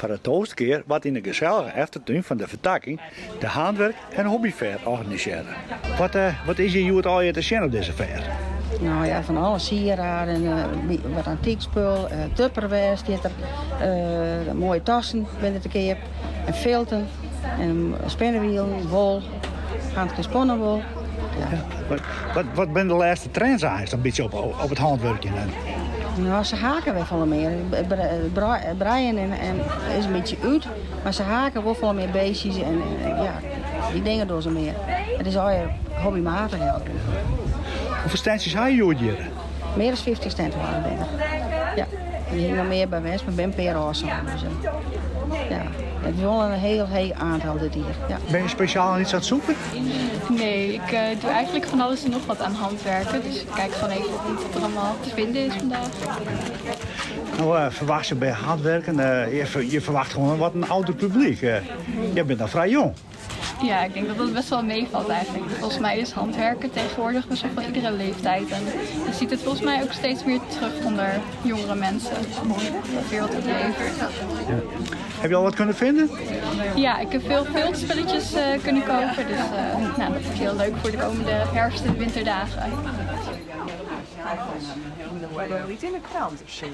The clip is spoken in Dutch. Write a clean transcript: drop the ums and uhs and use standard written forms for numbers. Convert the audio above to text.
Voor de toogste keer wordt in de gezellige achtertuin van de vertakking de handwerk- en hobbyfair organiseren. Wat is hier het al je te zien op deze fair? Nou ja, van alle sieraden, wat antiekspul, tupperware zit er, mooie tassen binnen te keer, en filten, en spinnenwielen, wol, handgesponnen wol. Ja. Wat zijn de laatste trends eigenlijk een beetje op het handwerkje? Nou, ze haken wel veel meer. Breien en is een beetje uit, maar ze haken wel veel meer beestjes en ja, die dingen doen ze meer. Het is al je hobbymatig. Hoeveel standjes heb je hier? Meer dan 50 cent waren binnen. Ja, en die hingen meer bij West, maar ben per afstand. Dus, ja, het is wel een heel aantal dit hier. Ja. Ben je speciaal iets aan het zoeken? Nee, ik doe eigenlijk van alles en nog wat aan handwerken. Dus ik kijk gewoon even wat er allemaal te vinden is vandaag. Nou, verwacht je bij handwerken, je verwacht gewoon wat een ouder publiek. Je bent dan vrij jong. Ja, ik denk dat dat best wel meevalt eigenlijk. Volgens mij is handwerken tegenwoordig best wel van iedere leeftijd. En je ziet het volgens mij ook steeds meer terug onder jongere mensen. Dat weer wat het levert. Ja. Heb je al wat kunnen vinden? Ja, ik heb veel spulletjes kunnen kopen. Dus nou, dat is heel leuk voor de komende herfst- en winterdagen. Niet in de krant of zo.